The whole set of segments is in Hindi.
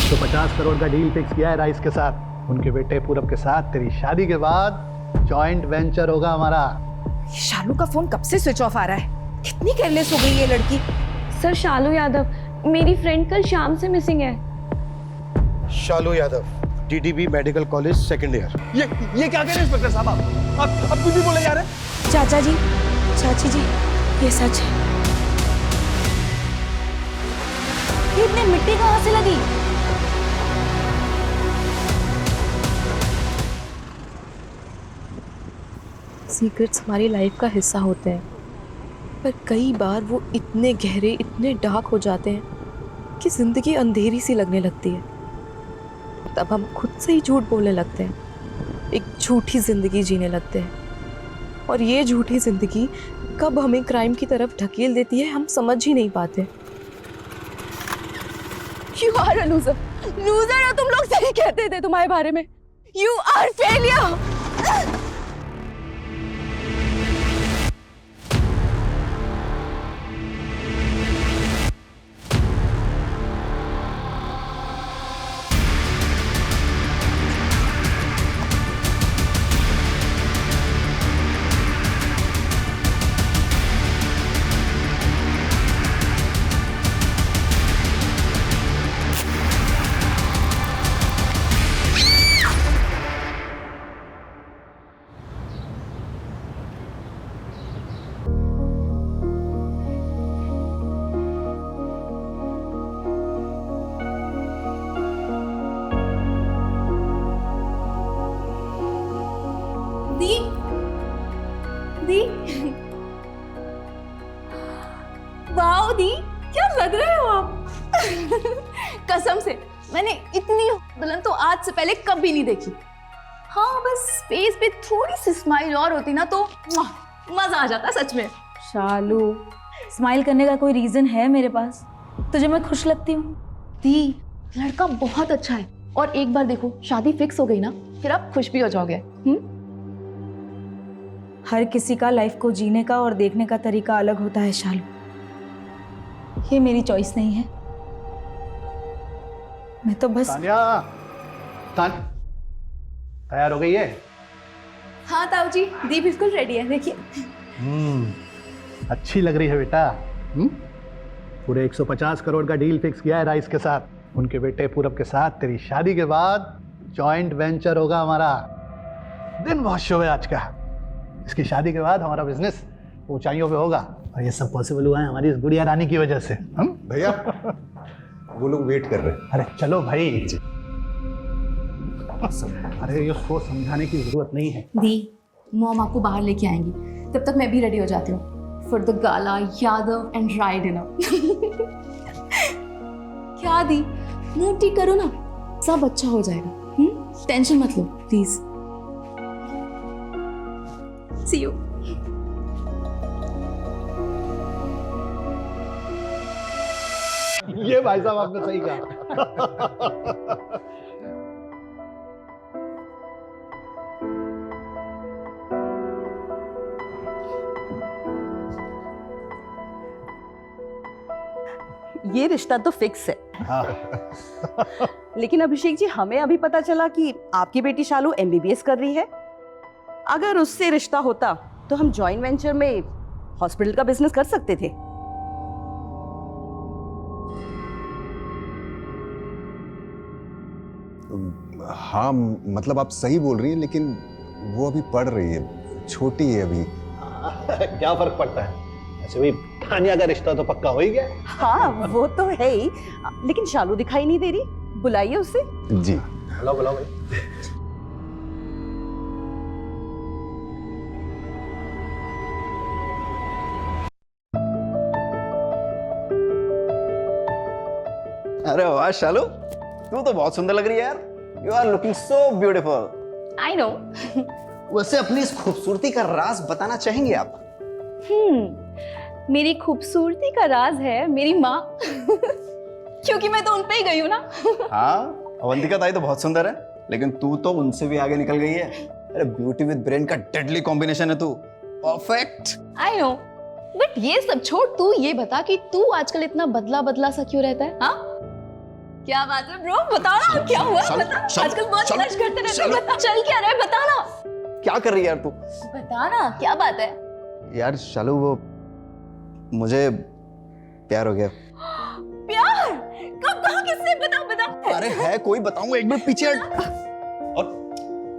150 करोड़ का डील फिक्स किया है राइस के साथ। उनके बेटे पूरब के साथ तेरी शादी के बाद जॉइंट वेंचर होगा हमारा। ये शालू का फोन कब से स्विच ऑफ आ रहा है? कितनी केयरलेस हो गई ये लड़की। सर शालू यादव, मेरी फ्रेंड कल शाम से मिसिंग है। Shalu Yadav, DDB medical college second year. ये क्या कह रहे हैं इंस्पेक्टर साहब? आप कुछ भी बोले जा रहे हैं। चाचा जी, चाची जी, ये सच है। ये इतनी मिट्टी कहाँ से लगी? सीक्रेट्स हमारी लाइफ का हिस्सा होते हैं, पर कई बार वो इतने गहरे, इतने डार्क हो जाते हैं कि जिंदगी अंधेरी सी लगने लगती है। तब हम खुद से ही झूठ बोलने लगते हैं, एक झूठी जिंदगी जीने लगते हैं, और ये झूठी जिंदगी कब हमें क्राइम की तरफ ढकेल देती है हम समझ ही नहीं पाते। You are a loser. Loser है तुम लोग, सही कहते थे तुम्हारे बारे में। You are failure. दी, वाओ दी, क्या लग रहे हो आप? कसम से मैंने इतनी दुल्हन तो आज से पहले कभी नहीं देखी। हाँ, बस फेस पे थोड़ी सी स्माइल और होती ना तो मजा आ जाता सच में। शालू, स्माइल करने का कोई रीजन है मेरे पास? तुझे मैं खुश लगती हूँ? दी, लड़का बहुत अच्छा है, और एक बार देखो शादी फिक्स हो गई ना, फिर आप खुश भी हो जाओगे। हर किसी का लाइफ को जीने का और देखने का तरीका अलग होता है शालू। ये मेरी चॉइस नहीं है। मैं तो बस तैयार हो गई है? हाँ ताऊ जी, दी बिल्कुल रेडी है, देखिए। अच्छी लग रही है बेटा। पूरे 150 करोड़ का डील फिक्स किया है राइस के साथ। उनके बेटे पूरब के साथ तेरी शादी के बाद जॉइंट वेंचर होगा हमारा। दिन बहुत शुभ है आज का। इसकी शादी के बाद हमारा बिजनेस ऊंचाइयों पे होगा, और ये सब पॉसिबल हुआ है हमारी इस गुड़िया रानी की वजह से। हम भैया वो लोग वेट कर रहे हैं। अरे चलो भाई। अरे ये सोच समझाने की जरूरत नहीं है। दी, मॉम आपको बाहर लेके आएंगी, तब तक मैं भी रेडी हो जाती हूँ for the gala Yadav and Rai dinner. क्या दी, मूड ठीक करो ना, सब अच्छा हो जाएगा। टेंशन मत लो प्लीज। C you. ये भाई साहब आपने सही कहा। ये रिश्ता तो फिक्स है। हाँ। लेकिन अभिषेक जी, हमें अभी पता चला कि आपकी बेटी शालू एमबीबीएस कर रही है। अगर उससे रिश्ता होता तो हम जॉइंट वेंचर में हॉस्पिटल का बिजनेस कर सकते थे। हाँ मतलब आप सही बोल रही हैं, लेकिन वो अभी पढ़ रही है, छोटी है अभी। क्या फर्क पड़ता है? ऐसे भी तानिया का रिश्ता तो पक्का हो ही गया। हाँ वो तो है ही, लेकिन शालू दिखाई नहीं दे रही, बुलाइए उसे। जी बुलाओ बुलाओ भाई। अरे वाह शालू, तू तो बहुत सुंदर लग रही है यार। You are looking so beautiful. I know. वैसे अपनी इस खूबसूरती का राज बताना चाहेंगे आप? मेरी खूबसूरती का राज है मेरी माँ। क्योंकि मैं तो उन पे ही गई हूँ ना। हाँ, अवंतिका ताई तो बहुत सुंदर है, लेकिन तू तो उनसे भी आगे निकल गई है। अरे ब्यूटी विद ब्रेन का डेडली कॉम्बिनेशन है तू। परफेक्ट। आई नो, बट ये सब छोड़, तू ये बता कि तू आजकल इतना बदला बदला सा क्यों रहता है? हाँ, क्या बात है ब्रो, बताओ ना क्या हुआ, बता। आजकल बहुत क्लच करते रहते हो, बता चल क्या रहा है, बता ना। क्या कर रही है यार तू? बता ना क्या बात है। यार शालू, वो मुझे प्यार हो गया। प्यार? कब, कहाँ, किससे? बता बता। अरे है कोई, बताऊंगा, एक मिनट पीछे हट। और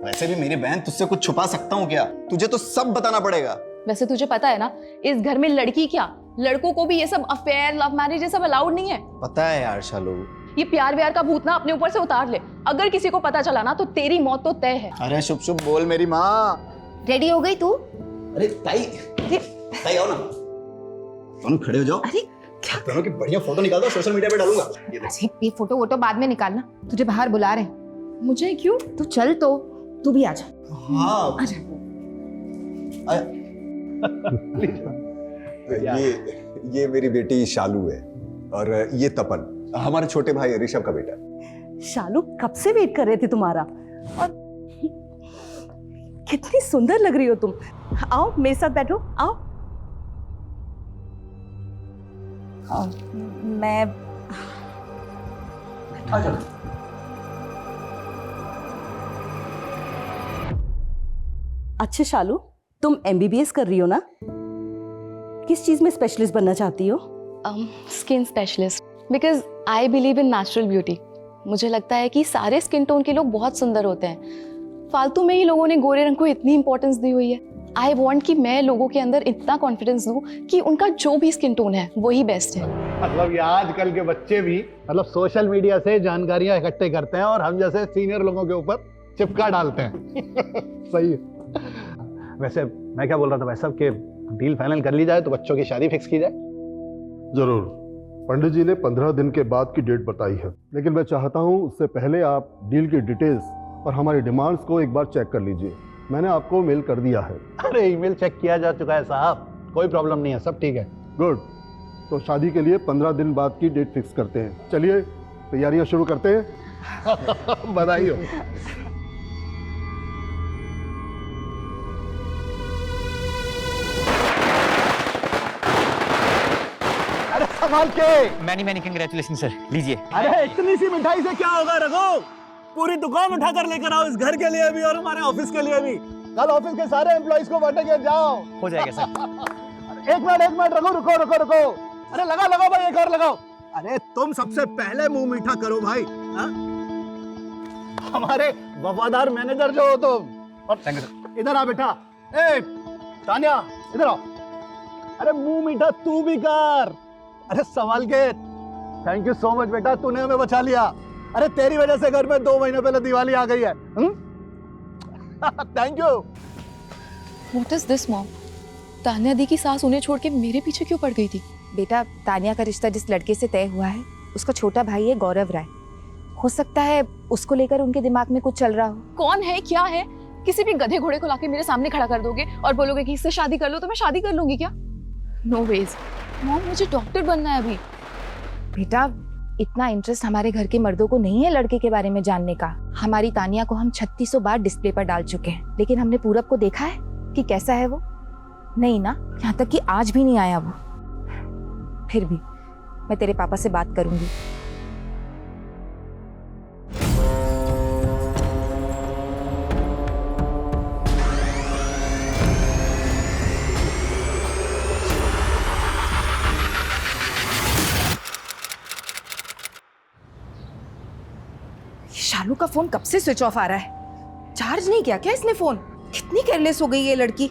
वैसे भी मेरी बहन, तुझसे कुछ छुपा सकता हूँ क्या? तुझे तो सब बताना पड़ेगा। वैसे तुझे पता है ना, इस घर में लड़की क्या लड़कों को भी ये सब अफेयर, लव मैरिज, ये सब अलाउड नहीं है। पता है यार शालू। ये प्यार व्यार का भूत ना अपने ऊपर से उतार ले। अगर किसी को पता चला ना तो तेरी मौत तो तय है। अरे शुभ शुभ बोल मेरी माँ। रेडी हो गई तू? अरे ताई, ताई आओ ना, दोनों खड़े हो जाओ। अरे क्या दोनों की बढ़िया फोटो निकाल दो, सोशल मीडिया पे डालूंगा। ये फोटो वोटो बाद में निकालना, तुझे बाहर बुला रहे हैं। मुझे क्यों? तू चल तो, तू भी आजा। हाँ ये मेरी बेटी शालू है और ये तपन, हमारे छोटे भाई ऋषभ का बेटा। शालू, कब से वेट कर रहे थे तुम्हारा। और कितनी सुंदर लग रही हो तुम। आओ मेरे साथ बैठो, आओ। मैं अच्छा शालू, तुम MBBS कर रही हो ना? किस चीज में स्पेशलिस्ट बनना चाहती हो? Skin specialist, because I believe in natural beauty. मुझे लगता है कि सारे स्किन टोन के लोग बहुत सुंदर होते हैं। फालतू में ही लोगों ने गोरे रंग को इतनी इंपॉर्टेंस दी हुई है। आई वॉन्ट कि मैं लोगों के अंदर इतना कॉन्फिडेंस दूं कि उनका जो भी स्किन टोन है वही बेस्ट है। मतलब ये आजकल के बच्चे भी मतलब सोशल मीडिया से जानकारियां इकट्ठे करते हैं और हम जैसे सीनियर लोगों के ऊपर चिपका डालते हैं। सही है। वैसे मैं क्या बोल रहा था भाई साहब, कि डील फाइनल कर ली जाए तो बच्चों की शादी फिक्स की जाए। जरूर। पंडित जी ने 15 दिन के बाद की डेट बताई है, लेकिन मैं चाहता हूं उससे पहले आप डील की डिटेल्स और हमारी डिमांड्स को एक बार चेक कर लीजिए। मैंने आपको मेल कर दिया है। अरे ईमेल चेक किया जा चुका है साहब, कोई प्रॉब्लम नहीं है, सब ठीक है। गुड। तो शादी के लिए 15 दिन बाद की डेट फिक्स करते हैं। चलिए तैयारियां शुरू करते हैं। बधाई हो। अरे संभाल के। मैनी कंग्रेचुलेशन सर, लीजिए। अरे इतनी सी मिठाई से क्या होगा रघु, पूरी दुकान उठाकर लेकर आओ, इस घर के लिए भी और हमारे ऑफिस के लिए भी। कल ऑफिस के सारे एम्प्लॉइज को बांटेंगे, जाओ। हो जाएगा सर। एक मिनट रघु, रुको। अरे लगाओ भाई, एक और लगाओ। अरे तुम सबसे पहले मुंह मीठा करो भाई। हा? हमारे वफादार मैनेजर जो हो तुम। और इधर आ बेटा। ए तान्या इधर आओ। अरे मुंह मीठा तू भी कर। अरे संभाल के। थैंक यू सो मच बेटा, तूने हमें बचा लिया। अरे तेरी वजह से घर में 2 महीने पहले दिवाली आ गई है। Thank you. What is this, mom? Tanya दी की सास उन्हें छोड़ के मेरे पीछे क्यों पड़ गई थी? बेटा, तान्या का रिश्ता जिस लड़के से तय हुआ है उसका छोटा भाई है गौरव राय। हो सकता है उसको लेकर उनके दिमाग में कुछ चल रहा हो। कौन है, क्या है? किसी भी गधे घोड़े को लाके मेरे सामने खड़ा कर दोगे और बोलोगे कि इससे शादी कर लो, तो मैं शादी कर लूंगी क्या? नो वेज मॉम, मुझे डॉक्टर बनना है अभी। बेटा, इतना इंटरेस्ट हमारे घर के मर्दों को नहीं है लड़के के बारे में जानने का। हमारी तानिया को हम 3600 बार डिस्प्ले पर डाल चुके हैं, लेकिन हमने पूरब को देखा है कि कैसा है वो? नहीं ना, यहाँ तक कि आज भी नहीं आया वो। फिर भी मैं तेरे पापा से बात करूंगी। शालू का फोन कब से स्विच ऑफ आ रहा है? चार्ज नहीं किया क्या इसने फोन? कितनी केयरलेस हो गई ये लड़की।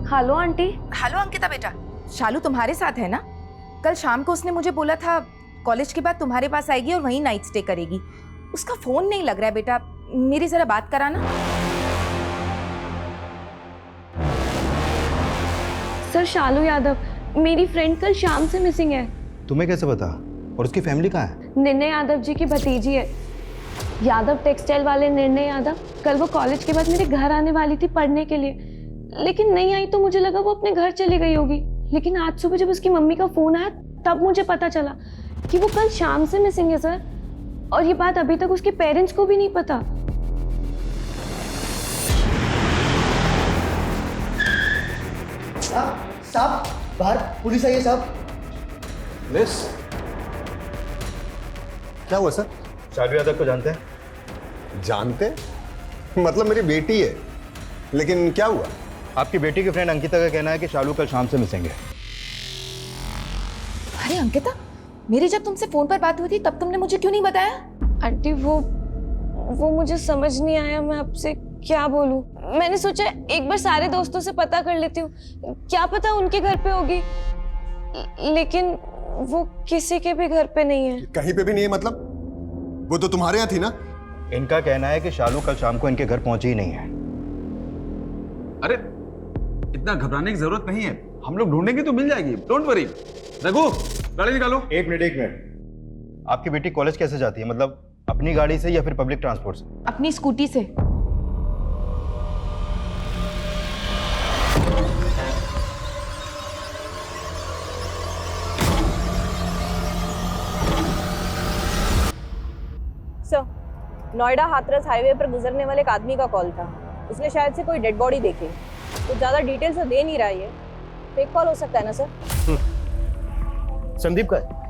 Hello aunty. हेलो अंकिता बेटा, शालू तुम्हारे साथ है ना? कल शाम को उसने मुझे बोला था कॉलेज के बाद तुम्हारे पास आएगी और वहीं नाइट स्टे करेगी। उसका फोन नहीं लग रहा है बेटा, मेरी जरा बात कराना। सर, शालू यादव मेरी फ्रेंड कल शाम से मिसिंग है। तुम्हें कैसे पता? और उसकी फैमिली कहाँ है? निर्णय यादव जी की भतीजी है, यादव टेक्सटाइल वाले निर्णय यादव। कल वो कॉलेज के बाद मेरे घर आने वाली थी पढ़ने के लिए, लेकिन नहीं आई तो मुझे लगा वो अपने घर चली गई होगी। लेकिन आज सुबह जब उसकी मम्मी का फोन आया तब मुझे पता चला कि वो कल शाम से मिसिंग है सर, और ये बात अभी तक उसके पेरेंट्स को भी नहीं पता। साहब बाहर पुलिस आई है साहब। पुलिस? क्या हुआ सर? शालू यादव को जानते हैं? जानते? मतलब मेरी बेटी है, लेकिन क्या हुआ? आपकी बेटी की फ्रेंड अंकिता का कहना है कि शालू कल शाम से मिसिंग है। अरे अंकिता, मेरी जब तुमसे फोन पर बात हुई थी तब तुमने मुझे क्यों नहीं बताया? आंटी वो मुझे समझ नहीं आया, मैं आपसे क्या बोलूं। मैंने सोचा एक बार सारे दोस्तों से पता कर लेती हूँ, क्या पता उनके घर पे होगी, लेकिन वो किसी के भी घर पे नहीं है। कहीं पे भी नहीं है मतलब? वो तो तुम्हारे यहाँ थी ना? इनका कहना है कि शालू कल शाम को इनके घर पहुंची ही नहीं है। अरे इतना घबराने की जरूरत नहीं है, हम लोग ढूंढेंगे तो मिल जाएगी, डोंट वरी। रघु गाड़ी निकालो। एक मिनट। आपकी बेटी कॉलेज कैसे जाती है? मतलब अपनी गाड़ी से या फिर पब्लिक ट्रांसपोर्ट से? अपनी स्कूटी से। सर, नोएडा हाथरस हाईवे पर गुजरने वाले एक आदमी का कॉल था। उसने शायद से कोई डेड बॉडी देखी, तो ज्यादा डिटेल्स तो दे नहीं रहा है। फेक कॉल हो सकता है ना सर? संदीप का है।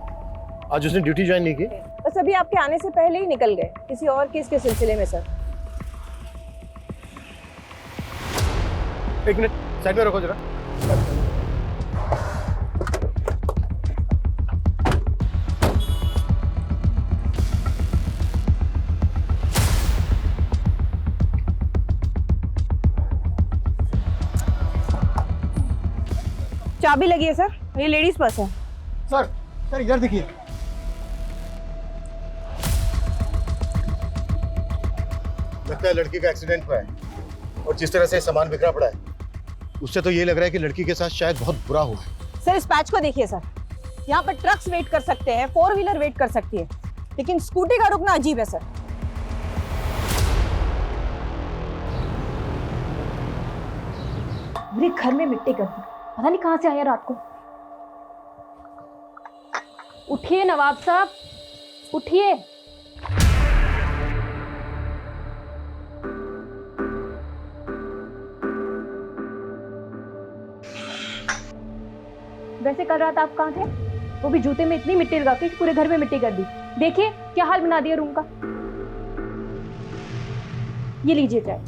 आज उसने ड्यूटी ज्वाइन नहीं की। बस अभी आपके आने से पहले ही निकल गए किसी और केस के सिलसिले में सर। एक मिनट साइड में रखो जरा। चाबी लगी है सर, ये लेडीज पर्स है। सर इधर देखिए। लगता है लड़की का एक्सीडेंट हुआ है, और जिस तरह से सामान बिखरा पड़ा है उससे तो ये लग रहा है कि लड़की के साथ शायद बहुत बुरा हुआ है। सर इस पैच को देखिए सर, यहाँ पर ट्रक्स वेट कर सकते हैं, 4 व्हीलर वेट कर सकती है, लेकिन स्कूटी का रुकना अजीब है सर। मेरे घर में मिट्टी कर दी, पता नहीं कहाँ से आया रात को। उठिए नवाब साहब, उठिए। वैसे कल रात आप कहाँ थे? वो भी जूते में इतनी मिट्टी लगा के पूरे घर में मिट्टी कर दी। देखिए क्या हाल बना दिया रूम का। ये लीजिए चाय।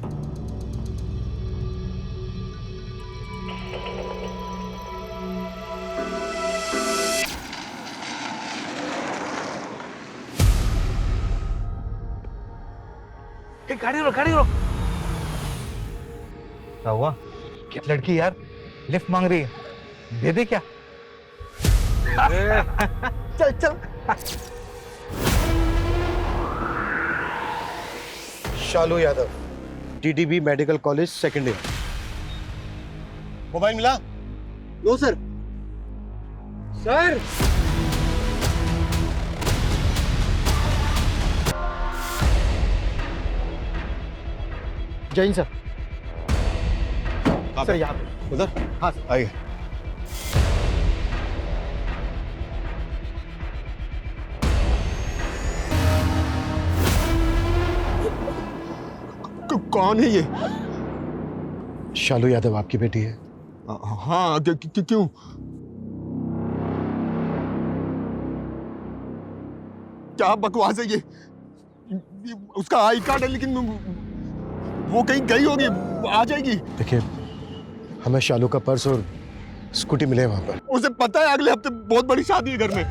गाड़ी रोक, गाड़ी रोक। क्या हुआ? क्या लड़की यार लिफ्ट मांग रही है, दे दे क्या? चल चल। Shalu Yadav, TDB medical college second year. Mobile मिला? No sir. सर जय हिंद सर। सर यहाँ पे। उधर? हाँ आइए। कौन है ये? शालू यादव आपकी बेटी है? हाँ, क्यों? क्या बकवास है ये? उसका आई कार्ड है, लेकिन वो कहीं गई होगी, आ जाएगी। देखिए, हमें शालू का पर्स और स्कूटी मिले वहां पर। उसे पता है अगले हफ्ते बहुत बड़ी शादी है घर में,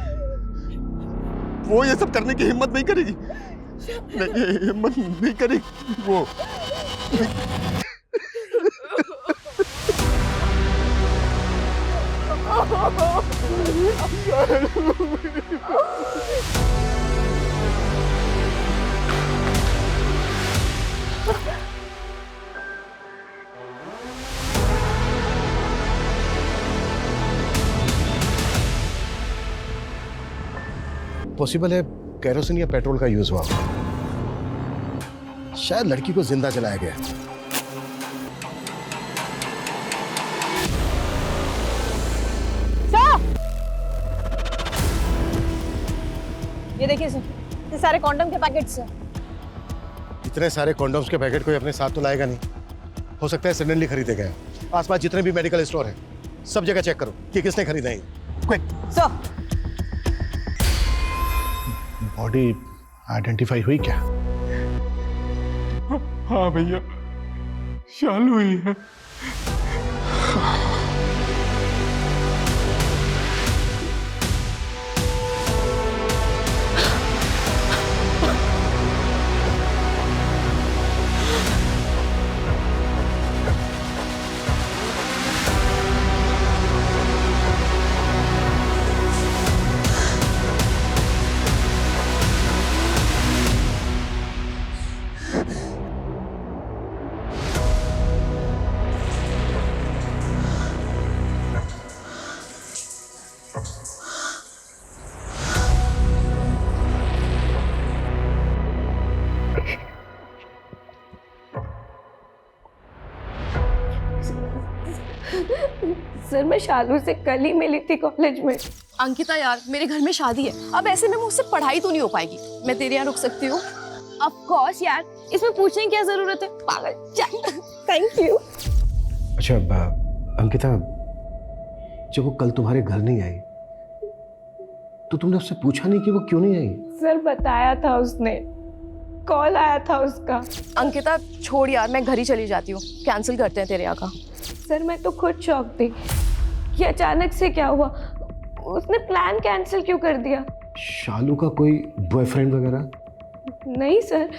वो ये सब करने की हिम्मत नहीं करेगी। नहीं, हिम्मत नहीं करेगी वो। पॉसिबल है कैरोसिन या पेट्रोल का यूज हुआ, शायद लड़की को जिंदा जलाया गया। ये देखिए सर, ये सारे कॉन्डम के पैकेट्स हैं। इतने सारे कॉन्डोम्स के पैकेट कोई अपने साथ तो लाएगा नहीं। हो सकता है सडनली खरीदे गए। आसपास जितने भी मेडिकल स्टोर हैं सब जगह चेक करो कि किसने खरीदा है। क्विक। सर, बॉडी आइडेंटिफाई हुई क्या? हाँ भैया, शालू ही है। सर मैं शालू से कल ही मिली थी कॉलेज में। अंकिता यार, मेरे घर में शादी है, अब ऐसे में मुझसे पढ़ाई तो नहीं हो पाएगी। मैं तेरे यहाँ रुक सकती हूँ? ऑफ कोर्स यार, इसमें पूछने की क्या जरूरत है, पागल। Thank you. अच्छा अंकिता, जब वो कल तुम्हारे घर नहीं आई तो तुमने उससे पूछा नहीं कि वो क्यों नहीं आई? सर बताया था उसने, कॉल आया था उसका। अंकिता छोड़ यार, मैं घर ही चली जाती हूँ, कैंसिल करते हैं तेरे यहाँ का। सर मैं तो खुद शॉक थी कि अचानक से क्या हुआ, उसने प्लान कैंसिल क्यों कर दिया? शालू का कोई बॉयफ्रेंड वगैरह? नहीं सर,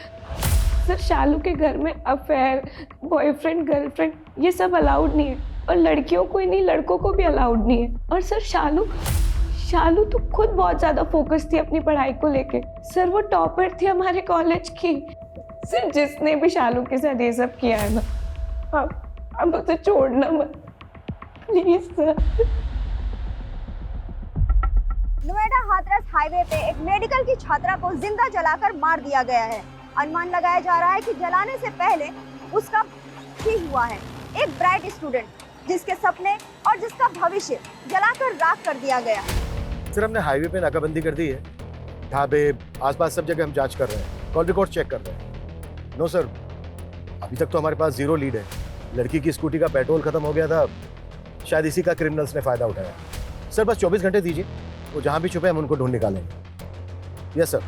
सर शालू के घर में अफेयर, बॉयफ्रेंड, गर्लफ्रेंड ये सब अलाउड नहीं है, और लड़कियों को ही नहीं लड़कों को भी अलाउड नहीं है। और सर शालू तो खुद बहुत ज्यादा फोकस थी अपनी पढ़ाई को लेके। सर वो टॉपर थी हमारे कॉलेज की। सर जिसने भी शालू के साथ ये सब किया है ना, अब उसे छोड़ना मत please sir. Noida Hathras highway पे एक मेडिकल की छात्रा को जिंदा जलाकर मार दिया गया है। अनुमान लगाया जा रहा है कि जलाने से पहले उसका ही हुआ है। एक ब्राइट स्टूडेंट जिसके सपने और जिसका भविष्य जलाकर राख कर दिया गया। सर हमने हाईवे पे नाकाबंदी कर दी है, ढाबे आसपास सब जगह हम जांच कर रहे हैं, कॉल रिकॉर्ड चेक कर रहे हैं। नो सर, अभी तक तो हमारे पास 0 लीड है। लड़की की स्कूटी का पेट्रोल खत्म हो गया था, शायद इसी का क्रिमिनल्स ने फायदा उठाया। सर बस 24 घंटे दीजिए, वो जहां भी छुपे हम उनको ढूंढ निकालेंगे। Yes sir.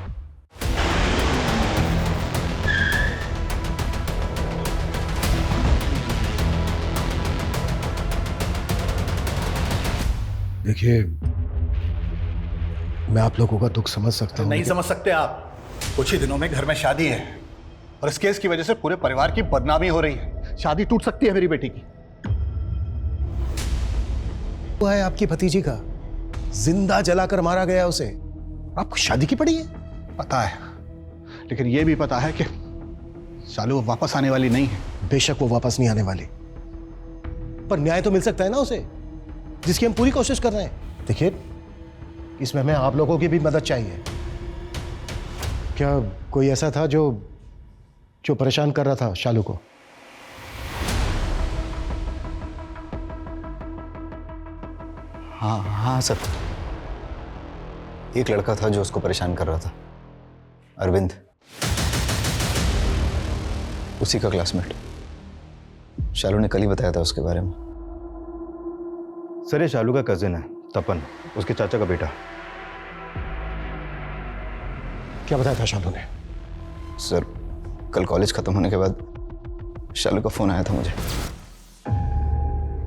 देखिए, मैं आप लोगों का दुख समझ सकता हूँ। नहीं समझ सकते आप, कुछ ही दिनों में घर में शादी है और इस केस की वजह से पूरे परिवार की बदनामी हो रही है। शादी टूट सकती है मेरी बेटी की। वो है आपकी भतीजी का, जिंदा जलाकर मारा गया उसे। आपको शादी की पड़ी है? पता है, लेकिन यह भी पता है कि शालू वापस आने वाली नहीं है। बेशक वो वापस नहीं आने वाली, पर न्याय तो मिल सकता है ना उसे, जिसकी हम पूरी कोशिश कर रहे हैं। देखिए, इसमें हमें आप लोगों की भी मदद चाहिए। क्या कोई ऐसा था जो परेशान कर रहा था शालू को? हाँ सर, एक लड़का था जो उसको परेशान कर रहा था, अरविंद, उसी का क्लासमेट। शालू ने कल ही बताया था उसके बारे में। सर ये शालू का कजिन है, तपन, उसके चाचा का बेटा। क्या बताया था शालू ने? सर कल कॉलेज खत्म होने के बाद शालू का फोन आया था मुझे।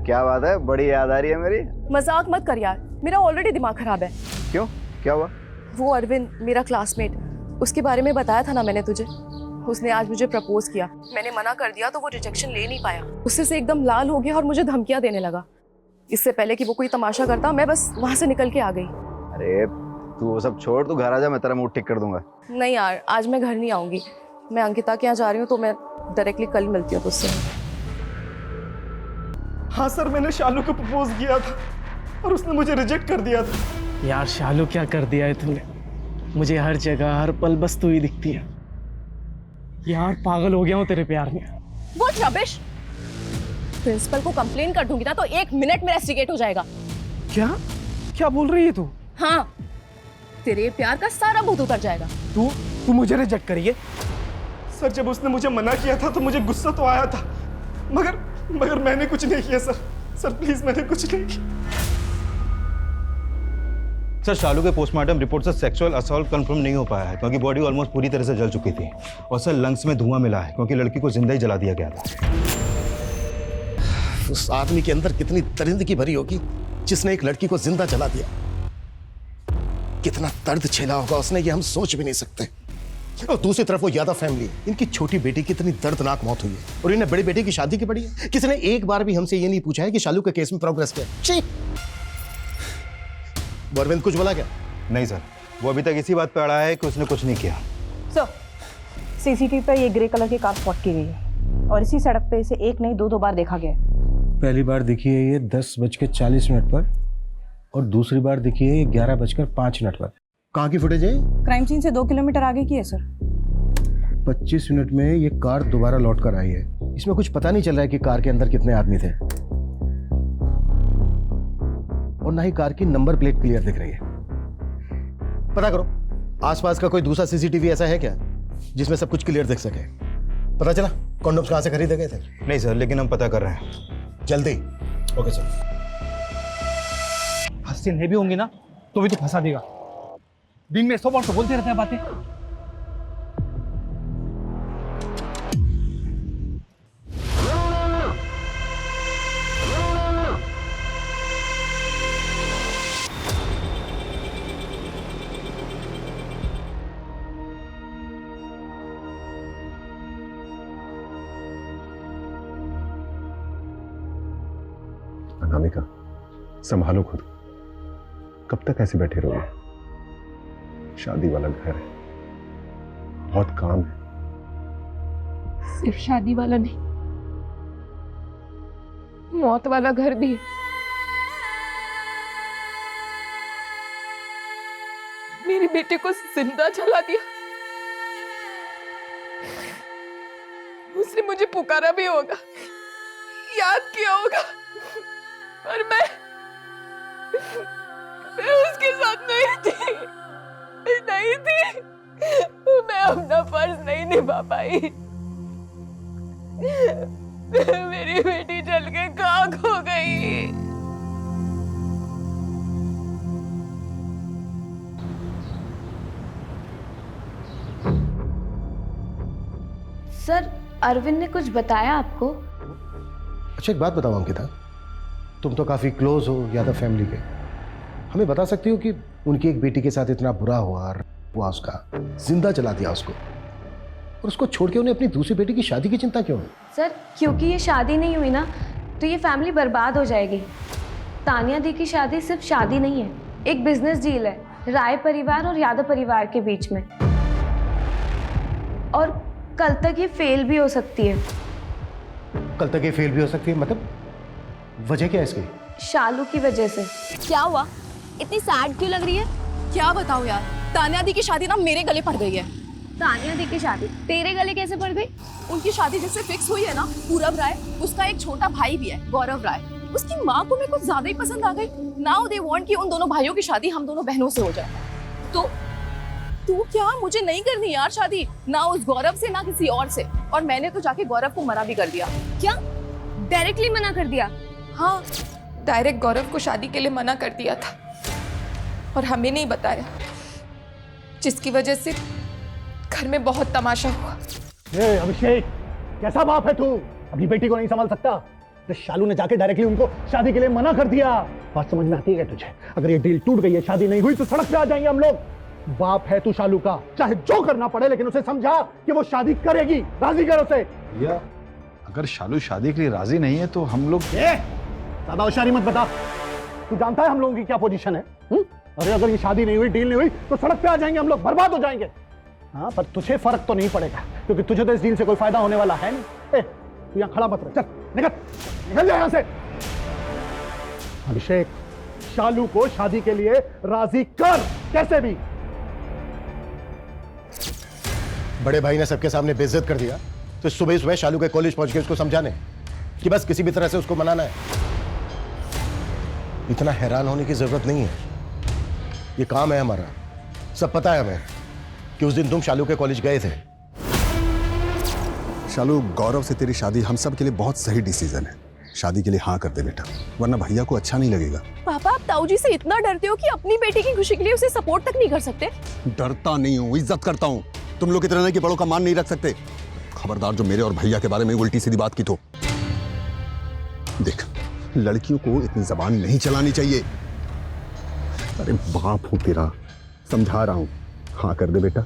क्या बात है, बड़ी याद आ रही है मेरी। मजाक मत कर यार, मेरा ऑलरेडी दिमाग खराब है। क्यों, क्या हुआ? वो अरविंद, मेरा क्लासमेट, उसके बारे में बताया था ना मैंने तुझे। उसने आज मुझे प्रपोज किया, मैंने मना कर दिया तो वो रिजेक्शन ले नहीं पाया। उससे से एकदम लाल हो गया और मुझे धमकियां देने लगा। इससे पहले कि वो कोई तमाशा करता, मैं बस वहां से निकल के आ गई। अरे तू वो सब छोड़, तू घर आ जा, मैं तेरा मूड ठीक कर दूंगा। नहीं यार, आज मैं घर नहीं आऊंगी, मैं अंकिता के यहाँ जा रही हूँ, तो मैं डायरेक्टली कल मिलती हूँ तुझसे। हाँ सर, मैंने शालू को प्रपोज किया था और उसने मुझे रिजेक्ट कर दिया था। यार शालू क्या कर दिया है तूने, मुझे हर जगह हर पल बस तू ही दिखती है। यार पागल हो गया हूँ तेरे प्यार में। वो रबिश, प्रिंसिपल को कंप्लेन कर दूंगी ना तो 1 मिनट में रेस्टिकेट हो जाएगा। क्या क्या बोल रही है तू? हाँ, तेरे प्यार का सारा भूत उतर जाएगा। तू मुझे रिजेक्ट करिए? सर जब उसने मुझे मना किया था तो मुझे गुस्सा तो आया था, मगर मैंने कुछ नहीं किया सर। सर प्लीज मैंने कुछ नहीं किया। सर शालू के पोस्टमार्टम रिपोर्ट से सेक्सुअल असॉल्ट कंफर्म नहीं हो पाया है क्योंकि बॉडी ऑलमोस्ट पूरी तरह से जल चुकी थी और सर लंग्स में धुआं मिला है क्योंकि लड़की को जिंदा ही जला दिया गया था। उस आदमी के अंदर कितनी दरिंदगी भरी होगी जिसने एक लड़की को जिंदा जला दिया। कितना दर्द झेला होगा उसने, ये हम सोच भी नहीं सकते। और दूसरी तरफ वो यादव फैमिली, इनकी छोटी बेटी की इतनी दर्दनाक मौत हुई है और इन्हें बड़ी बेटी की शादी की पड़ी है। किसी ने एक बार भी हमसे ये नहीं पूछा है कि शालू के केस में प्रोग्रेस क्या है। अरविंद कुछ बोला क्या? नहीं सर, वो अभी तक इसी बात पे अड़ा है कि उसने कुछ नहीं किया। सर सीसीटीवी पर ये ग्रे कलर की कार स्पॉट की गई है और इसी सड़क पे इसे एक नहीं दो बार देखा गया है। पहली बार दिखी है ये 10:40 पर और दूसरी बार दिखी है ये 11:05 पर। कहाँ की फुटेज है? क्राइम सीन से 2 किलोमीटर आगे की है सर। 25 मिनट में ये कार दोबारा लौट कर आई है। इसमें कुछ पता नहीं चल रहा है कि कार के अंदर कितने आदमी थे और ना ही कार की नंबर प्लेट क्लियर दिख रही है। पता करो आसपास का कोई दूसरा सीसीटीवी ऐसा है क्या जिसमें सब कुछ क्लियर दिख सके? पता चला कॉन्डोम्स कहाँ से खरीदे गए थे? नहीं सर, लेकिन हम पता कर रहे हैं। जल्दी। Okay sir. हस्तिन है भी होंगी ना तो भी तो फंसा देगा। दिन में 100 बार तो बोलते रहते हैं बातें। अनामिका संभालो खुद, कब तक ऐसे बैठे रहोगे? शादी वाला घर है, बहुत काम है। सिर्फ शादी वाला नहीं, मौत वाला घर भी है। मेरी बेटे को जिंदा जला दिया। उसने मुझे पुकारा भी होगा, याद किया होगा, पर मैं उसके साथ नहीं थी। मैं अपना फर्ज नहीं निभा पाई। मेरी बेटी जल के खाक हो गई। सर अरविंद ने कुछ बताया आपको? अच्छा एक बात बताओ अंकिता, तुम तो काफी क्लोज हो यादव फैमिली के, हमें बता सकती हो कि उनकी एक बेटी के साथ इतना बुरा हुआ उसका जिंदा जला दिया उसको, और उसको छोड़ के उन्हें अपनी दूसरी बेटी की शादी की चिंता क्यों है? सर क्योंकि ये शादी नहीं हुई ना तो ये फैमिली बर्बाद हो जाएगी। तानिया दी की शादी सिर्फ शादी नहीं है, एक बिजनेस डील है राय परिवार और यादव परिवार के बीच में, और कल तक ये फेल भी हो सकती है। कल तक ये फेल भी हो सकती है मतलब वजह क्या है इसकी? शालू की वजह से। क्या हुआ? इतनी सैड क्यों लग रही है? क्या बताऊं यार, तानिया दी की शादी ना मेरे गले पड़ गई है। तानिया दी की शादी तेरे गले कैसे पड़ गई? उनकी शादी जिससे फिक्स हुई है ना, पूरब राय, उसका एक छोटा भाई भी है, गौरव राय। उसकी माँ को मेरे को ज्यादा ही पसंद आ गई। नाउ दे वांट कि उन दोनों भाइयों की शादी हम दोनों बहनों से हो जाए। तो तू क्या, मुझे नहीं करनी यार शादी, ना उस गौरव से ना किसी और से। और मैंने तो जाके गौरव को मना भी कर दिया। क्या डायरेक्टली मना कर दिया? हाँ, डायरेक्ट गौरव को शादी के लिए मना कर दिया था और हमें नहीं बताया, जिसकी वजह से घर में बहुत तमाशा हुआ। ए अभिषेक, कैसा बाप है तू? अपनी बेटी को नहीं संभाल सकता? तो शालू ने जाके डायरेक्टली उनको शादी के लिए मना कर दिया। बात समझ में आती है तुझे? अगर ये डील टूट गई है, शादी नहीं हुई, तो सड़क पे आ जाएंगे हम लोग। बाप है तू शालू का, चाहे जो करना पड़े, लेकिन उसे समझा कि वो शादी करेगी। राजी कर उसे। भैया अगर शालू शादी के लिए राजी नहीं है तो हम लोग ज्यादा होशियारी मत बता। तू जानता है हम लोगों की क्या पोजीशन है? अरे अगर ये शादी नहीं हुई, डील नहीं हुई, तो सड़क पे आ जाएंगे हम लोग, बर्बाद हो जाएंगे। हाँ, पर तुझे फर्क तो नहीं पड़ेगा क्योंकि तुझे तो इस डील से कोई फायदा होने वाला है नहीं। तू यहाँ खड़ा मत रह, चल निकल जा यहाँ से। अभिषेक, शालू को शादी के लिए राजी कर, कैसे भी। बड़े भाई ने सबके सामने बेइज्जत कर दिया, तो सुबह सुबह शालू के कॉलेज पहुंच के उसको समझाने कि बस किसी भी तरह से उसको मनाना है। इतना हैरान होने की जरूरत नहीं है, ये काम है हमारा। सब पता है हमें कि उस दिन तुम शालू के कॉलेज गए थे। शालू, गौरव से तेरी शादी हम सब के लिए बहुत सही डिसीजन है। शादी के लिए हाँ कर दे बेटा, वरना भैया को अच्छा नहीं लगेगा। पापा, आप ताऊ जी से इतना डरते हो कि अपनी बेटी की खुशी के लिए उसे सपोर्ट तक नहीं कर सकते? डरता नहीं हूँ, इज्जत करता हूँ। तुम लोग इतने नहीं कि बड़ों का मान नहीं रख सकते। खबरदार जो मेरे और भैया के बारे में उल्टी सीधी बात की तो। देख, लड़कियों को इतनी जबान नहीं चलानी चाहिए। अरे बाप हूं तेरा, समझा रहा हूं। हाँ कर दे बेटा।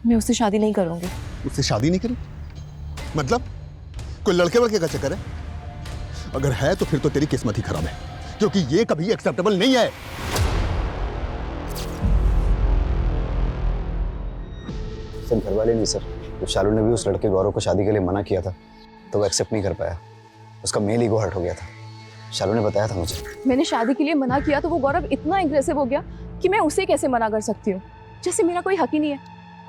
मैं उससे शादी नहीं करूंगी। उससे शादी नहीं करी? मतलब कोई लड़के वड़के का चक्कर है? अगर है तो फिर तो तेरी किस्मत ही खराब है, क्योंकि ये कभी एक्सेप्टेबल नहीं है। सर घर वाले नहीं सर, तो शालू ने भी उस लड़के गौरव को शादी के लिए मना किया था तो वो एक्सेप्ट नहीं कर पाया। उसका मेल ईगो हर्ट हो गया था। शालू ने बताया था मुझे। मैंने शादी के लिए मना किया तो वो गौरव इतना एग्रेसिव हो गया कि मैं उसे कैसे मना कर सकती हूँ, जैसे मेरा कोई हक ही नहीं है।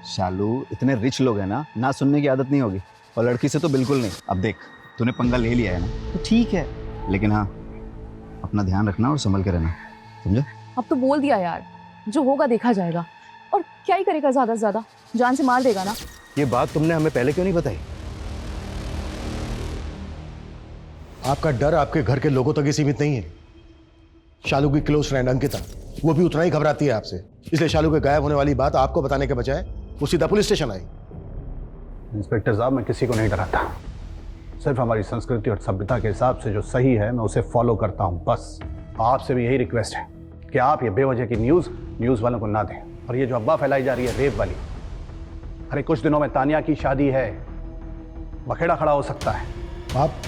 शालू, इतने रिच लोग हैं ना, ना सुनने की आदत नहीं होगी, और लड़की से तो बिल्कुल नहीं। अब देख, तूने पंगा ले लिया है ना, तो ठीक है, लेकिन हाँ अपना ध्यान रखना और संभल के रहना, समझा? अब तो बोल दिया यार, जो होगा देखा जाएगा। और क्या ही करेगा, ज्यादा से ज्यादा जान से मार देगा ना। ये बात तुमने हमें पहले क्यों नहीं बताई? आपका डर आपके घर के लोगों तक ही सीमित नहीं है। शालू की क्लोज फ्रेंड अंकिता, वो भी उतना ही घबराती है आपसे, इसलिए शालू के गायब होने वाली बात आपको बताने के बजाय वो सीधा पुलिस स्टेशन आई। इंस्पेक्टर साहब, मैं किसी को नहीं डराता, सिर्फ हमारी संस्कृति और सभ्यता के हिसाब से जो सही है मैं उसे फॉलो करता हूँ, बस। आपसे भी यही रिक्वेस्ट है कि आप ये बेवजह की न्यूज़ वालों को ना दें। और ये जो अफवाह फैलाई जा रही है रेप वाली, अरे कुछ दिनों में तानिया की शादी है, बखेड़ा खड़ा हो सकता है। आप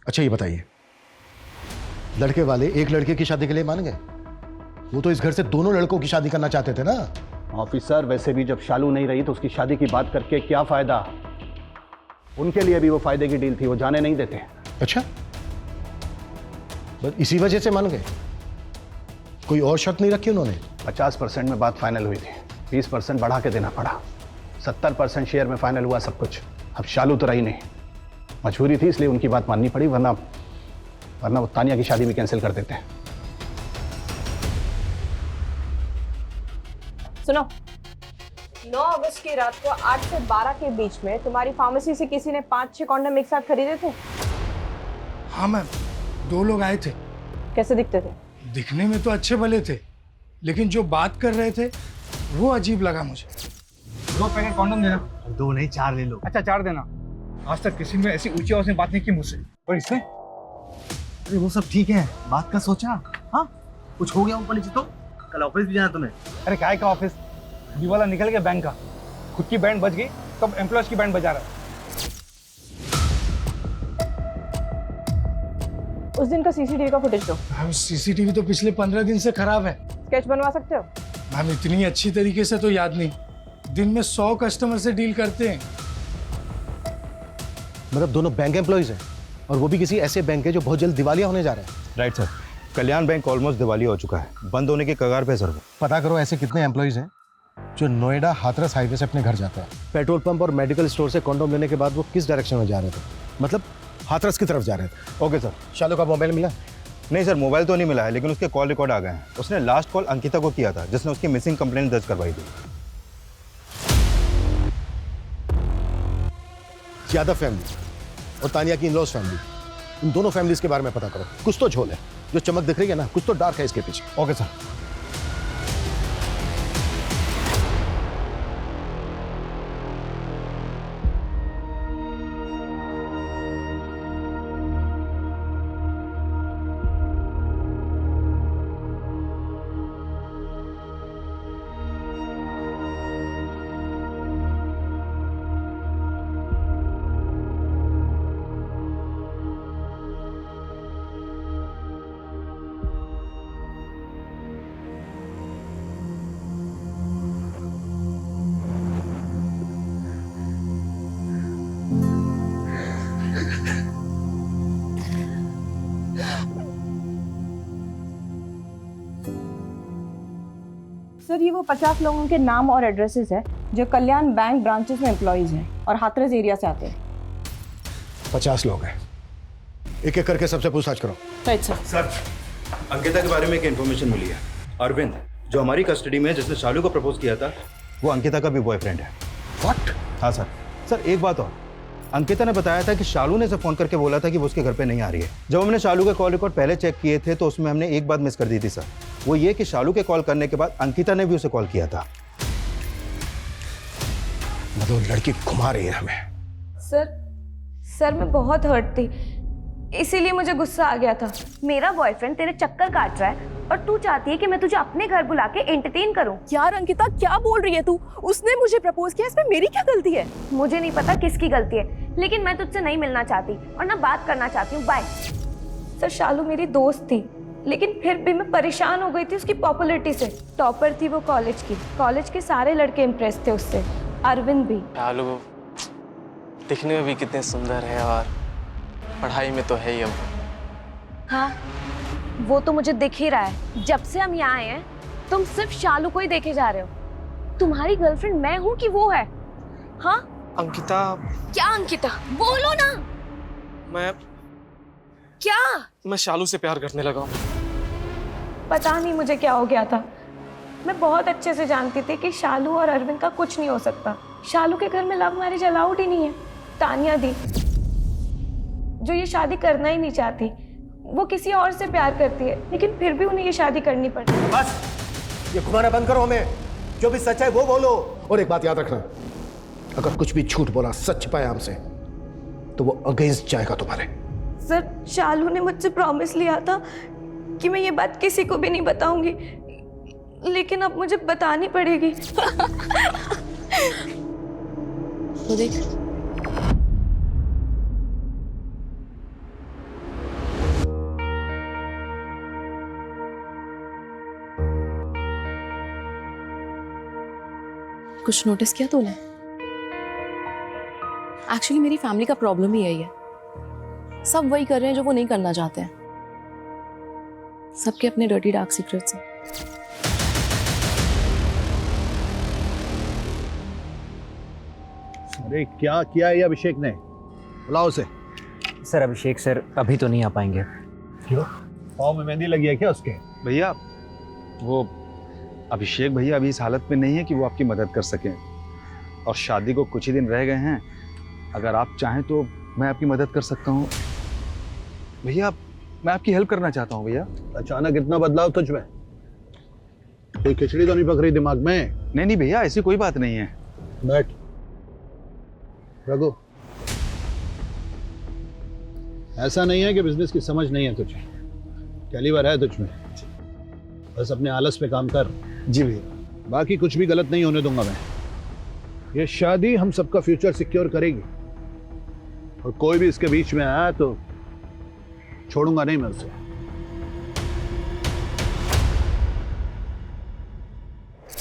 अच्छा ये बताइए, लड़के वाले एक लड़के की शादी के लिए मान गए? वो तो इस घर से दोनों लड़कों की शादी करना चाहते थे ना। ऑफिसर, वैसे भी जब शालू नहीं रही तो उसकी शादी की बात करके क्या फायदा? उनके लिए भी वो फायदे की डील थी, वो जाने नहीं देते। अच्छा, बस इसी वजह से मान गए? कोई और शर्त नहीं रखी उन्होंने? 50% में बात फाइनल हुई थी, 20% बढ़ा के देना पड़ा, 70% शेयर में फाइनल हुआ सब कुछ। अब शालू तो रही नहीं, मजबूरी थी इसलिए उनकी बात माननी पड़ी, वरना वो तानिया की शादी भी कैंसिल कर देते हैं। सुनो, 9 अगस्त की रात को 8 से 12 के बीच में तुम्हारी फार्मेसी से किसी ने 5-6 कॉन्डम एक साथ खरीदे थे? हाँ मैम, 2 लोग आए थे। कैसे दिखते थे? दिखने में तो अच्छे भले थे, लेकिन जो बात कर रहे थे वो अजीब लगा मुझे। 2 पैकेट कॉन्डम देना। 2 नहीं 4 ले लो। अच्छा 4 देना। आज तक किसी ने ऐसी ऊंची आवाज में बात नहीं की मुझसे, और इसने? अरे वो सब ठीक है, बात का सोचा। हाँ, कुछ हो गया ऊपर नीचे तो? कल ऑफिस भी जाना तुम्हें? अरे काय का ऑफिस, ये वाला निकल गया बैंक का, खुद की बैंड बज गई तो अब एम्प्लॉयज की बैंड बजा रहा है। उस दिन का सीसीटीवी का फुटेज दो। मैम सीसीटीवी तो पिछले 15 दिन से खराब है। स्केच बनवा सकते हो? मैम इतनी अच्छी तरीके से तो याद नहीं, दिन में 100 कस्टमर से डील करते हैं। मतलब दोनों बैंक एम्प्लॉइज हैं, और वो भी किसी ऐसे बैंक है जो बहुत जल्द दिवालिया होने जा रहा है। राइट सर, कल्याण बैंक ऑलमोस्ट दिवालिया हो चुका है, बंद होने के कगार पे सर। पता करो ऐसे कितने एम्प्लॉइज हैं जो नोएडा हाथरस हाईवे से अपने घर जाते हैं। पेट्रोल पंप और मेडिकल स्टोर से कॉन्डोम लेने के बाद वो किस डायरेक्शन में जा रहे थे? मतलब हाथरस की तरफ जा रहे थे। Okay sir. शालू का मोबाइल मिला? नहीं सर, मोबाइल तो नहीं मिला है, लेकिन उसके कॉल रिकॉर्ड आ गए हैं। उसने लास्ट कॉल अंकिता को किया था, जिसने उसकी मिसिंग कंप्लेंट दर्ज करवाई थी। यादव फैमिली और तानिया की इन-लॉज फैमिली, इन दोनों फैमिलीज के बारे में पता करो। कुछ तो झोल है, जो चमक दिख रही है ना, कुछ तो डार्क है इसके पीछे। Okay sir. सर, ये वो 50 लोगों के नाम और एड्रेसेस है जो कल्याण बैंक ब्रांचेस में एम्प्लॉइज हैं और हाथरस एरिया से आते हैं। 50 लोग हैं, एक एक करके सबसे पूछताछ करो। Right sir. सर, अंकिता के बारे में एक इन्फॉर्मेशन मिली है। अरविंद, जो हमारी कस्टडी में, जिसने शालू को प्रपोज किया था, वो अंकिता का भी बॉयफ्रेंड है। व्हाट? हाँ सर। सर एक बात और, अंकिता ने बताया था कि शालू ने इसे फोन करके बोला था कि वो उसके घर पे नहीं आ रही है। जब हमने शालू के कॉल रिकॉर्ड पहले चेक किए थे तो उसमें हमने एक बात मिस कर दी थी सर, वो ये कि शालू के कॉल करने के बाद अंकिता ने भी उसे कॉल किया था। मतलब लड़की घुमा रही है हमें। सर मैं बहुत हर्ट थी, इसीलिए मुझे गुस्सा आ गया था। मेरा बॉयफ्रेंड तेरे चक्कर काट रहा है और तू चाहती है कि मैं तुझे अपने घर बुला के एंटरटेन करूं। यार अंकिता क्या बोल रही है तू? उसने मुझे प्रपोज किया, इसमें मेरी क्या गलती है? मुझे नहीं पता किसकी गलती है, लेकिन मैं तुझसे नहीं मिलना चाहती और ना बात करना चाहती हूँ। बाय। सर शालू मेरी दोस्त थी, लेकिन फिर भी मैं परेशान हो गई थी उसकी पॉपुलैरिटी से। टॉपर थी वो कॉलेज की, कॉलेज के सारे लड़के इम्प्रेस थे उससे, अरविंद भी। शालू दिखने में भी कितने सुंदर है और पढ़ाई में तो है ही। अब हाँ वो तो मुझे दिख ही रहा है। जब से हम यहाँ आए हैं तुम सिर्फ शालू को ही देखे जा रहे हो। तुम्हारी गर्लफ्रेंड मैं हूँ कि वो है? हाँ अंकिता। क्या अंकिता? बोलो ना। मैं शालू से प्यार करने लगा हूँ। पता नहीं मुझे क्या हो गया था। मैं बहुत अच्छे से जानती थी कि शालू और अरविंद का कुछ नहीं हो सकता। शालू के घर में लव मैरिज अलाउड ही नहीं है। तानिया दी जो ये शादी करना ही नहीं चाहती, वो किसी और से प्यार करती है, लेकिन फिर भी उन्हें ये शादी करनी पड़ती है। बस ये घुमाना बंद करो हमें, जो भी सच है वो बोलो। और एक बात याद रखना, अगर कुछ भी झूठ बोला, सच छिपाया हमसे, तो वो अगेंस्ट जाएगा तुम्हारे। सर शालू ने मुझसे प्रॉमिस लिया था कि मैं ये बात किसी को भी नहीं बताऊंगी, लेकिन अब मुझे बतानी पड़ेगी। तो देख कुछ नोटिस किया तूने? एक्चुअली मेरी फैमिली का प्रॉब्लम ही यही है, सब वही कर रहे हैं जो वो नहीं करना चाहते हैं। सबके अपने डर्टी डार्क सीक्रेट्स हैं। अरे क्या किया है ये अभिषेक ने? बुलाओ उसे। सर अभिषेक सर अभी तो नहीं आ पाएंगे। क्यों? पाँव में मेहंदी लगी है क्या उसके? भैया वो अभिषेक भैया अभी इस हालत में नहीं है कि वो आपकी मदद कर सकें, और शादी को कुछ ही दिन रह गए हैं। अगर आप चाहें तो मैं आपकी मदद कर सकता हूँ भैया। मैं आपकी हेल्प करना चाहता हूँ भैया। अचानक इतना बदलाव तुझ में? कोई खिचड़ी तो नहीं पक रही दिमाग में? नहीं भैया ऐसी कोई बात नहीं है। बैठ। रघु, ऐसा नहीं है कि बिजनेस की समझ नहीं है तुझे, कैलिबर है तुझ में। बस अपने आलस पे काम कर। जी भैया। बाकी कुछ भी गलत नहीं होने दूंगा मैं। ये शादी हम सबका फ्यूचर सिक्योर करेगी, और कोई भी इसके बीच में आया तो छोड़ूंगा नहीं मैं उसे।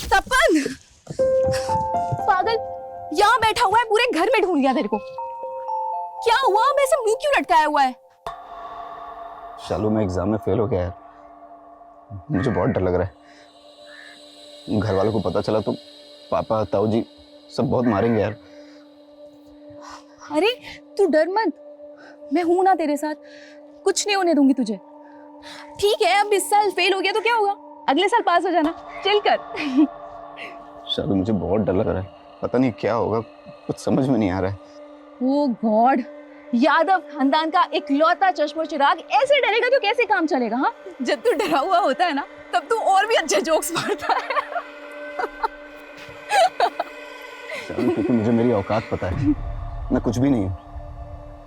तपन पागल यहाँ बैठा हुआ है, पूरे घर में ढूंढ लिया तेरे को। क्या हुआ? अब ऐसे मुंह क्यों लटकाया हुआ है? शालू मैं एग्जाम में फेल हो गया यार, मुझे बहुत डर लग रहा है। घर वालों को पता चला तो पापा ताऊ जी सब बहुत मारेंगे यार। अरे तू डर मत, मैं हूं ना तेरे साथ, कुछ नहीं होने दूंगी तुझे। ठीक है अब इस साल फेल हो गया तो क्या होगा, अगले साल पास हो जाना। चिल कर। शालू मुझे बहुत डर लग रहा है, पता नहीं क्या होगा, कुछ समझ में नहीं आ रहा है। ओ गॉड, यादव खानदान का इकलौता चश्मो चिराग ऐसे डरेगा तो कैसे काम चलेगा? हाँ, जब तू डरा हुआ होता है ना तब तू और भी अच्छे जोक्स मारता है। शालू क्योंकि मुझे मेरी औकात पता है, मैं कुछ भी नहीं हूँ।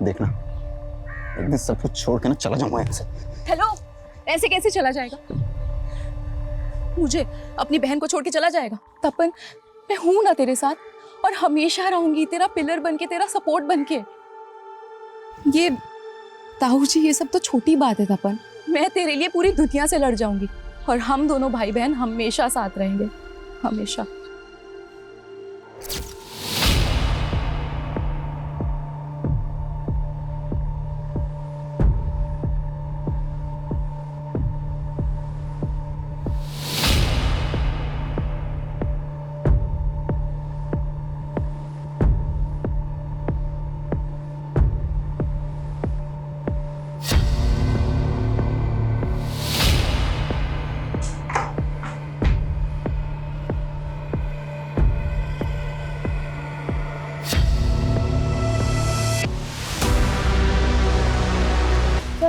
देखना एक दिन सब कुछ छोड़ के ना चला जाऊंगा यहाँ से। हेलो, ऐसे कैसे चला जाएगा? मुझे अपनी बहन को छोड़ के चला जाएगा? तपन मैं हूं ना तेरे साथ, और हमेशा रहूंगी तेरा पिलर बनके, तेरा सपोर्ट बनके। ये ताऊ जी ये सब तो छोटी बात है तपन, मैं तेरे लिए पूरी दुनिया से लड़ जाऊंगी, और हम दोनों भाई बहन हमेशा साथ रहेंगे, हमेशा।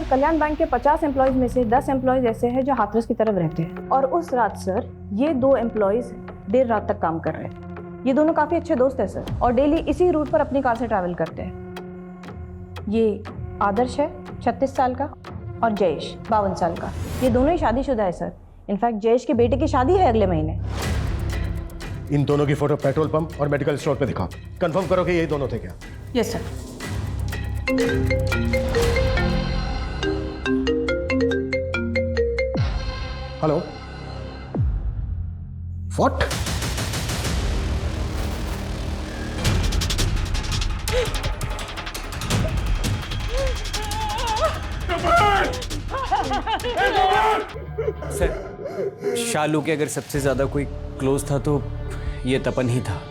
सर कल्याण बैंक के 50 एम्प्लॉयज में से 10 एम्प्लॉयज ऐसे हैं जो हाथरस की तरफ रहते हैं और उस रात सर ये 2 एम्प्लॉयज देर रात तक काम कर रहे हैं। ये दोनों काफ़ी अच्छे दोस्त हैं सर और डेली इसी रूट पर अपनी कार से ट्रैवल करते हैं। ये आदर्श है 36 साल का और जयेश 52 साल का। ये दोनों ही शादीशुदा है सर। इनफैक्ट जयेश के बेटे की शादी है अगले महीने। इन दोनों की फोटो पेट्रोल पंप और मेडिकल स्टोर पे दिखाओ। कंफर्म करो कि यही दोनों थे क्या? Yes sir. Hello, what? Sir Shalu के अगर सबसे ज्यादा कोई क्लोज था तो ये तपन ही था।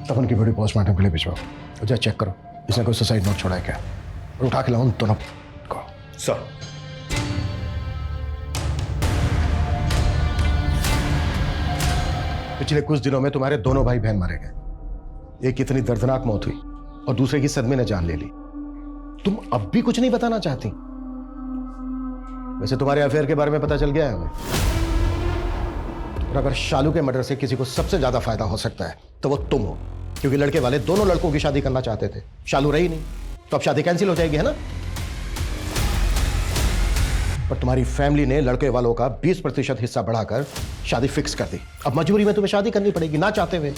तपन की बॉडी पोस्टमार्टम के लिए भिजवाओ। जा चेक करो इसने कोई सुसाइड नोट छोड़ा है क्या, और उठा के लाओ उन दोनों को। सर पिछले कुछ दिनों में तुम्हारे दोनों भाई बहन मारे गए। एक इतनी दर्दनाक मौत हुई और दूसरे की सदमे ने जान ले ली। तुम अब भी कुछ नहीं बताना चाहती? वैसे तुम्हारे अफेयर के बारे में पता चल गया है हमें, और अगर शालू के मर्डर से किसी को सबसे ज्यादा फायदा हो सकता है तो वो तुम हो, क्योंकि लड़के वाले दोनों लड़कों की शादी करना चाहते थे। शालू रही नहीं तो अब शादी कैंसिल हो जाएगी, है ना? पर तुम्हारी फैमिली ने लड़के वालों का 20% हिस्सा बढ़ाकर शादी फिक्स कर दी। अब मजबूरी में तुम्हें शादी करनी पड़ेगी ना चाहते हुए,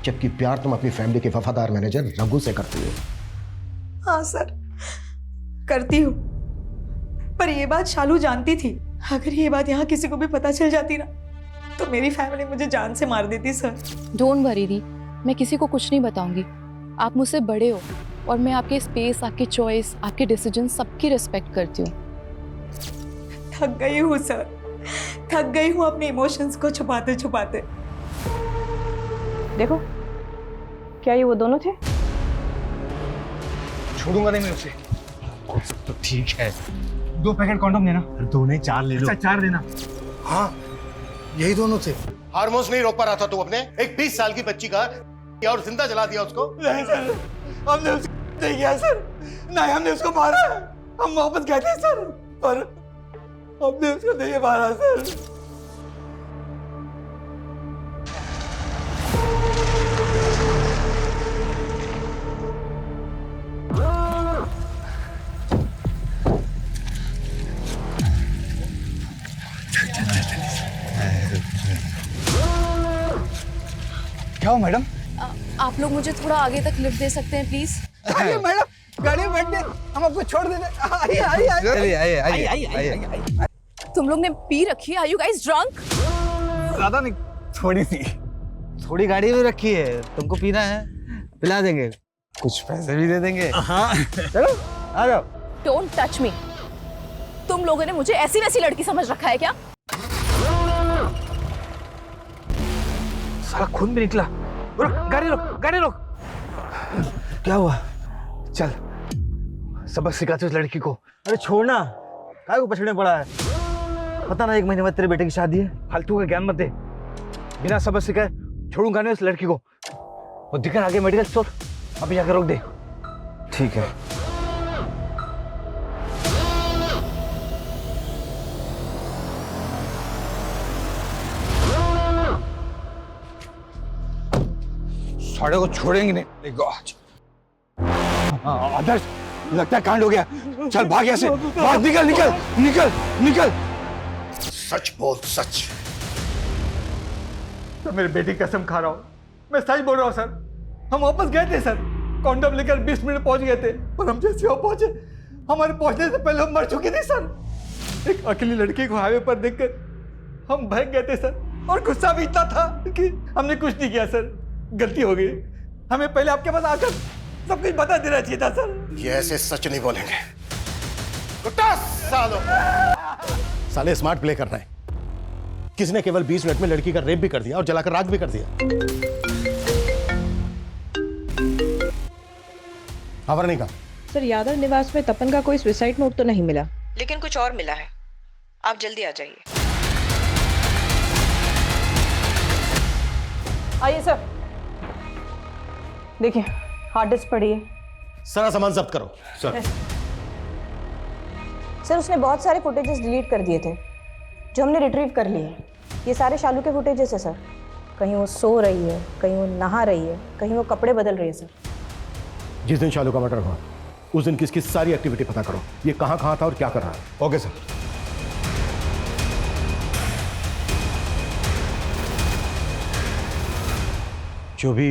जबकि प्यार तुम अपनी फैमिली के वफादार मैनेजर रघु से करती हो। हाँ सर, करती हूँ, पर ये बात शालू जानती थी। अगर ये बात यहाँ किसी को भी पता चल जाती ना तो मेरी फैमिली मुझे जान से मार देती सर। डोंट वरी दी, मैं किसी को कुछ नहीं बताऊंगी। आप मुझसे बड़े हो और मैं आपके स्पेस, आपकी चॉइस, आपके डिसीजन सबकी रिस्पेक्ट करती हूँ। थक गई हूँ सर, थक गई हूँ अपने इमोशंस को छुपाते छुपाते। देखो, क्या ये वो दोनों थे? छोड़ूंगा नहीं मैं उसे। तो ठीक है, 2 पैकेट कॉन्डोम देना। 2 नहीं 4 ले लो। अच्छा 4 देना। हाँ, यही दोनों थे। हार्मोन्स नहीं रोक पा रहा था तू अपने? एक 20 साल की बच्ची का और जिंदा जला दिया उसको। नहीं सर, हमने उसको नहीं किया सर, नहीं हमने उसको मारा है। हम वापस गए थे सर, पर हमने उसको नहीं मारा सर। क्या हो मैडम? आप लोग मुझे थोड़ा आगे तक लिफ्ट दे सकते हैं प्लीज? मैडम गाड़ी में बैठ के हम आपको छोड़ देते। आइए। तुम लोग ने पी रखी है? Are you guys drunk? ज्यादा नहीं, थोड़ी सी। थोड़ी गाड़ी में रखी है, तुमको पीना है पिला देंगे, कुछ पैसे भी दे देंगे। हाँ चलो आ जाओ। Don't touch me. तुम लोगों ने मुझे ऐसी वैसी लड़की समझ रखा है क्या? साला खून भी निकला। रुक, गाड़ी रोक, गाड़ी रोक। क्या हुआ? चल सबक सिखाते उस लड़की को। अरे छोड़ना, काय को पछड़ने पड़ा है? पता ना 1 महीने बाद तेरे बेटे की शादी है। फालतू का ज्ञान मत दे। बिना सबक सिखाए छोड़ूंगा नहीं उस लड़की को। वो दिखा आगे मेडिकल स्टोर, अभी जाकर रोक दे। ठीक है। साढ़े को छोड़ेंगे नहीं। आदर्श, लगता है कांड हो गया। चल भाग यहाँ से, भाग, निकल निकल निकल निकल। सच बोल, सच। सर मेरे बेटी कसम खा रहा हूँ, मैं सच बोल रहा हूँ सर। हम वापस गए थे सर, कॉन्डम लेकर 20 मिनट पहुंच गए थे, और हम जैसे वहां पहुंचे, हमारे पहुंचने से पहले हम मर चुके थे सर। एक अकेली लड़की को हाईवे पर देखकर हम भाग गए थे सर, और गुस्सा भी इतना था कि हमने कुछ नहीं किया सर। गलती हो गई, हमें पहले आपके पास आकर सब कुछ बता देना चाहिए था सर। ये ऐसे सच नहीं बोलेंगे। साले स्मार्ट प्ले कर रहे हैं। किसने केवल 20 मिनट में लड़की का रेप भी कर दिया और जलाकर राख भी कर दिया। नहीं कहा सर, यादव निवास में तपन का कोई सुसाइड नोट तो नहीं मिला, लेकिन कुछ और मिला है। आप जल्दी आ जाइए। आइए सर, देखिए हार्ड डिस्क पड़ी है। सारा सामान जब्त करो। सर सर उसने बहुत सारे फुटेजेस डिलीट कर दिए थे जो हमने रिट्रीव कर लिए। ये सारे शालू के फुटेजेस है सर। कहीं वो सो रही है, कहीं वो नहा रही है, कहीं वो कपड़े बदल रही है सर। जिस दिन शालू का मर्डर हुआ उस दिन किसकी सारी एक्टिविटी पता करो, ये कहाँ कहाँ था और क्या कर रहा है। Okay sir. जो भी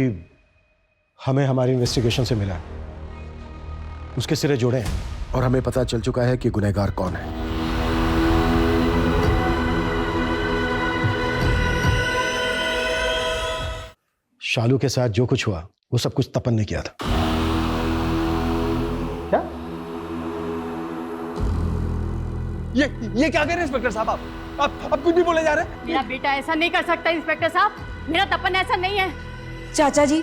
हमें हमारी इन्वेस्टिगेशन से मिला उसके सिरे जोड़े हैं और हमें पता चल चुका है कि गुनहगार कौन है। शालू के साथ जो कुछ हुआ वो सब कुछ तपन ने किया था। क्या? ये क्या कह रहे हैं इंस्पेक्टर साहब? आप कुछ भी बोले जा रहे हैं? मेरा बेटा ऐसा नहीं कर सकता इंस्पेक्टर साहब। मेरा तपन ऐसा नहीं है। चाचा जी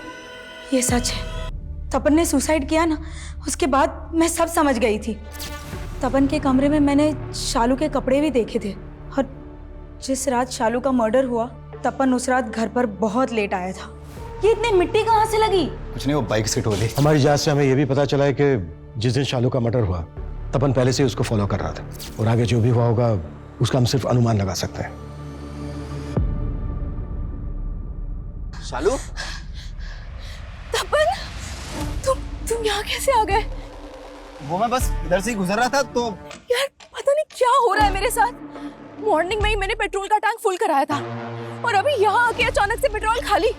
ये सच है। तपन ने सुसाइड किया ना, उसके बाद मैं सब समझ गई थी। तपन के कमरे में मैंने शालू के कपड़े भी देखे थे और जिस रात शालू का मर्डर हुआ तपन उस रात घर पर बहुत लेट आया था। ये इतनी मिट्टी कहाँ से लगी? कुछ नहीं, वो बाइक से टोली। हमारी जांच से हमें यह भी पता चला है कि जिस दिन शालू का मर्डर हुआ तपन पहले से ही उसको फॉलो कर रहा था और आगे जो भी हुआ होगा उसका हम सिर्फ अनुमान लगा सकते हैं। शालू, तपन, तुम यहाँ कैसे आ गए? वो मैं बस इधर से ही गुजर रहा था तो यार पता नहीं क्या हो रहा है मेरे साथ। मॉर्निंग में ही मैंने पेट्रोल का टैंक फुल कराया था और अभी यहाँ आके अचानक से पेट्रोल खाली।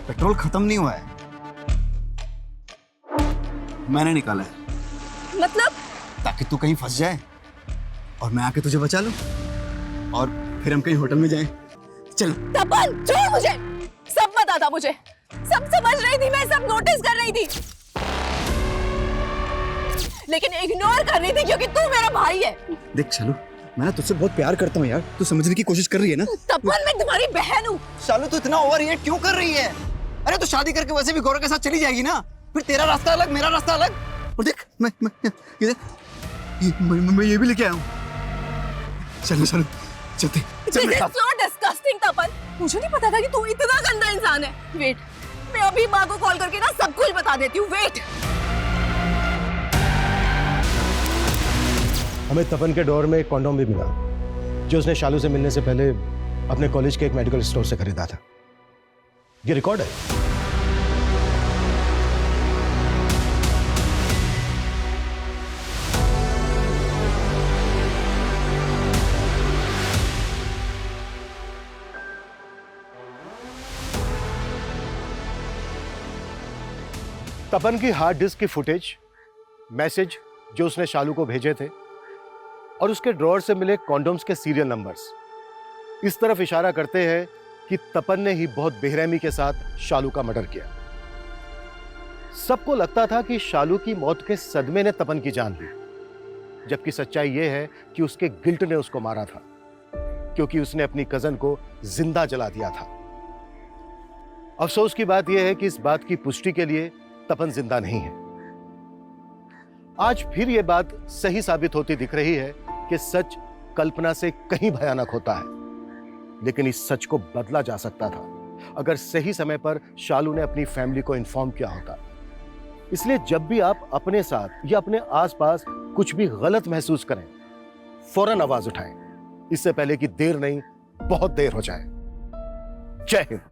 पेट्रोल खत्म नहीं हुआ है, मैंने निकाला है। मतलब? ताकि तू कहीं फंस जाए और मैं आके तुझे बचा लूं और फिर हम कहीं होटल में जाएं। चलो। तपन छोड़ मुझे, सब पता था मुझे, सब समझ रही थी मैं, सब नोटिस कर रही थी, लेकिन इग्नोर कर रही थी क्योंकि तू मेरा भाई है। देख शालू, मैं ना तुझसे बहुत प्यार करता हूँ यार, तू समझने की कोशिश कर रही है ना। तपन मैं तुम्हारी बहन हूँ। शालू तू इतना ओवर रिएक्ट क्यों कर रही है? अरे तू शादी करके वैसे भी गौरव के साथ चली जाएगी ना, फिर तेरा रास्ता अलग मेरा रास्ता अलग। और देख मैं ये भी लेके आया हूँ। चलो चलो चलते। This is so disgusting तपन, मुझे नहीं पता था कि तू इतना गंदा इंसान है। वेट, मैं अभी माँ को कॉल करके ना सब कुछ बता देती हूँ। वेट। हमें तपन के डोर में एक कॉन्डोम भी मिला जो उसने शालू से मिलने से पहले अपने कॉलेज के एक मेडिकल स्टोर से खरीदा था। ये रिकॉर्ड है। तपन की हार्ड डिस्क की फुटेज, मैसेज जो उसने शालू को भेजे थे और उसके ड्रॉअर से मिले कॉन्डोम्स के सीरियल नंबर्स इस तरफ इशारा करते हैं कि तपन ने ही बहुत बेरहमी के साथ शालू का मर्डर किया। सबको लगता था कि शालू की मौत के सदमे ने तपन की जान ली, जबकि सच्चाई यह है कि उसके गिल्ट ने उसको मारा था क्योंकि उसने अपनी कजन को जिंदा जला दिया था। अफसोस की बात यह है कि इस बात की पुष्टि के लिए तपन जिंदा नहीं है। आज फिर यह बात सही साबित होती दिख रही है कि सच कल्पना से कहीं भयानक होता है, लेकिन इस सच को बदला जा सकता था अगर सही समय पर शालू ने अपनी फैमिली को इन्फॉर्म किया होता। इसलिए जब भी आप अपने साथ या अपने आसपास कुछ भी गलत महसूस करें, फौरन आवाज उठाएं, इससे पहले कि देर नहीं बहुत देर हो जाए। जय हिंद।